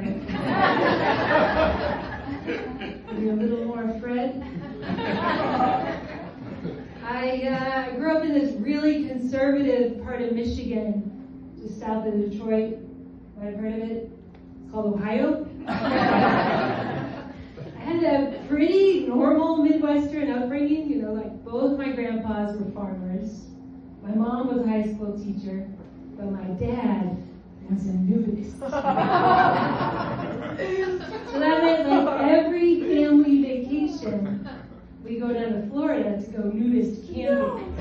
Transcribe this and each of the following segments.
like. Maybe a little more Fred. I grew up in this really conservative part of Michigan, just south of Detroit. Might have heard of it. It's called Ohio. I had a pretty normal Midwestern upbringing. You know, like both my grandpas were farmers. My mom was a high school teacher, but my dad was a nudist. So that meant like every family vacation, we go down to Florida to go nudist camping.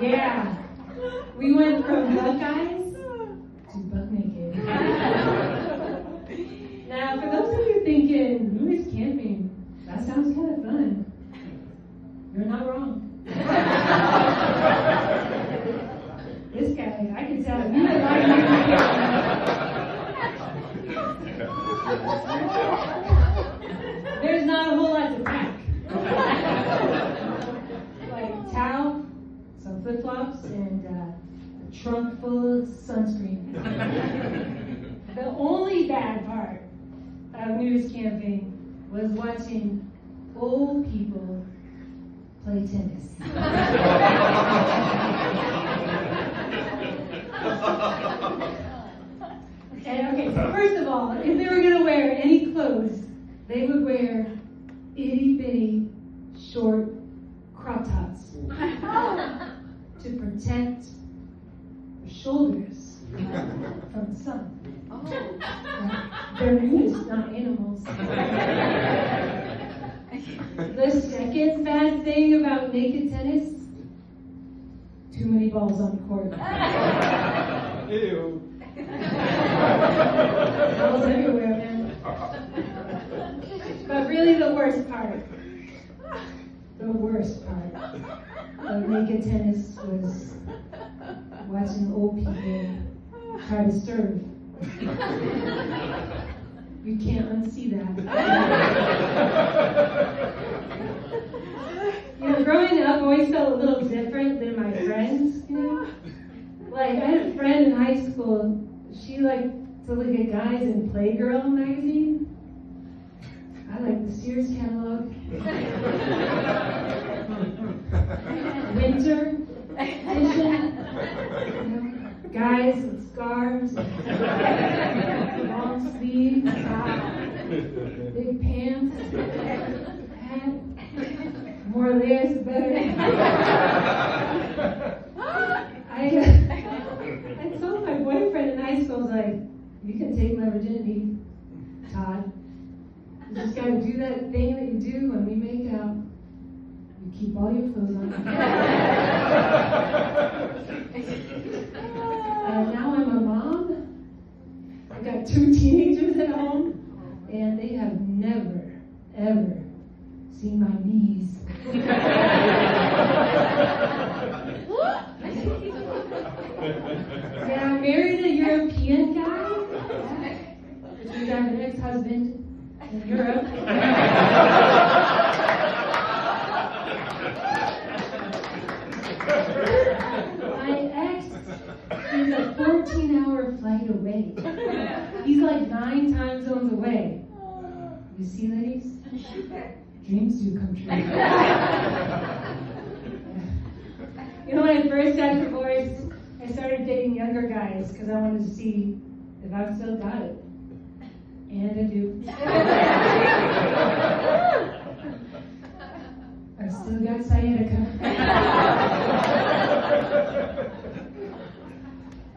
Yeah. We went from Buckeyes to buck naked. Now, for those of you thinking, nudist camping, that sounds kind of fun. You're not wrong. This guy, I can tell, he might like nudist camping. There's not a whole lot to pack. Like towel, some flip-flops, and a trunk full of sunscreen. The only bad part of nudist camping was watching old people play tennis. Okay, so first of all, if they were going to wear any clothes, they would wear itty-bitty, short crop tops to protect their shoulders from the sun. They're nudists, not animals. The second bad thing about naked tennis, too many balls on the court. Ew. Balls everywhere, man. But really the worst part of naked tennis was watching old people try to serve. You can't unsee that. You know, growing up, I always felt a little different than my friends, you know? Like, I had a friend in high school, she liked to look at guys in Playgirl magazine. I like the Sears catalog. Winter edition. You know, guys with scarves, long sleeves, big pants, hat. More layers is better. I told my boyfriend in high school, I was like, you can take my virginity, Todd. You just gotta do that thing that you do when we make out. You keep all your clothes on. And now I'm a mom. I've got 2 teenagers at home, and they have never, ever seen my knees. Yeah, I married a European guy, which means I have an ex-husband in Europe. My ex is a 14-hour flight away. He's like 9 time zones away. You see, ladies? Dreams do come true. You know, when I first got divorced, I started dating younger guys because I wanted to see if I've still got it. And I do. I've still got sciatica.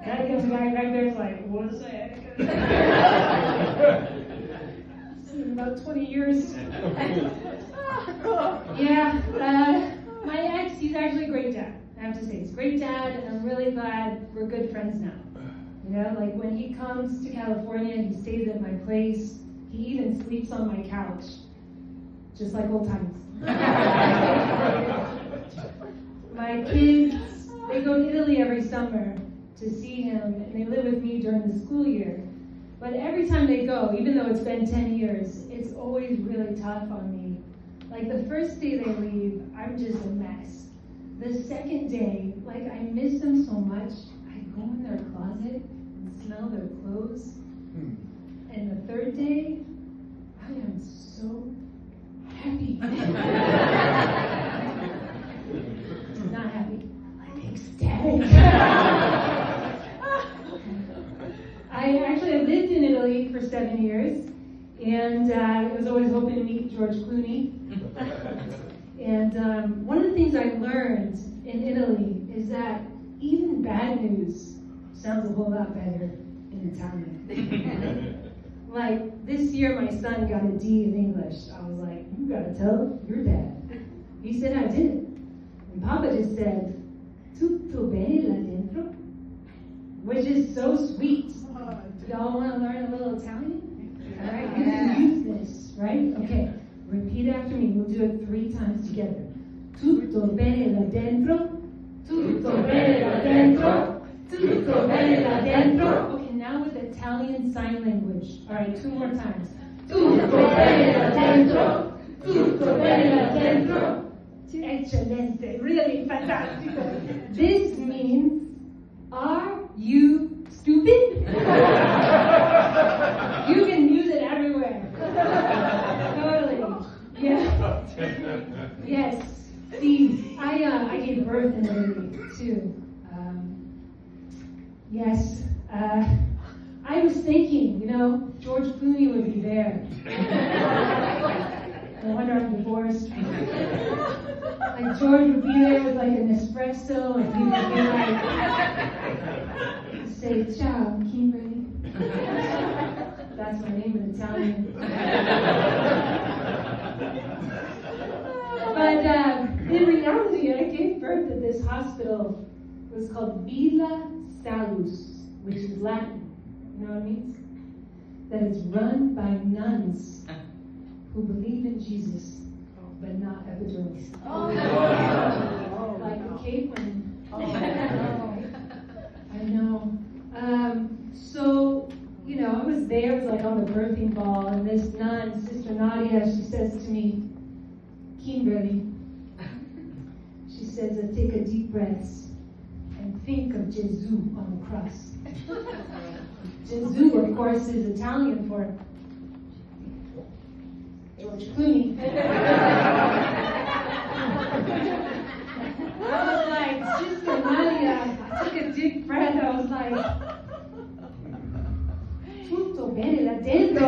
Gotta get the guy back there who's like, what's sciatica? It's been about 20 years. Yeah, my ex, he's actually a great dad. I have to say, he's a great dad, and I'm really glad we're good friends now. You know, like when he comes to California, he stays at my place. He even sleeps on my couch, just like old times. My kids, they go to Italy every summer to see him, and they live with me during the school year. But every time they go, even though it's been 10 years, it's always really tough on me. Like the first day they leave, I'm just a mess. The second day, like I miss them so much, I go in their closet and smell their clothes. third day, I am so happy. Not happy, like ecstatic. I actually have lived in Italy for 7 years, and I was always hoping to meet George Clooney. And one of the things I learned in Italy is that even bad news sounds a whole lot better in Italian. Like this year, my son got a D in English. I was like, you gotta tell your dad. He said I did. And Papa just said, tutto bene là dentro, which is so sweet. Y'all want to learn a little Italian? All right, you can use this, right? Okay, repeat after me. We'll do it 3 times together. Tutto bene là dentro. Tutto bene là dentro. Tutto bene là dentro. Okay, now with Italian sign language. All right, 2 more times. Tutto bene là dentro. Tutto bene là dentro. Eccellente, really fantastico. This means, are you stupid? You can use it everywhere. Totally. Yeah. Yes. See, I gave birth in Italy too. Yes. I was thinking, George Clooney would be there. No wonder I'm divorced. Like George would be there with like an espresso, and he would be like, say, ciao, I'm Kimberly. That's my name in Italian. But in reality, I gave birth at this hospital. It was called Villa Salus, which is Latin. You know what it means? That it's run by nuns who believe in Jesus, but not epidurals. Like a caveman. I know. So, I was there, it was like on the birthing ball, and this nun, Sister Nadia, she says to me, Kimberly, she says, take a deep breath and think of Jesus on the cross. Jesus, of course, is Italian for George Clooney. I was like, Sister Nadia, I took a deep breath, I was like, tutto bene là dentro.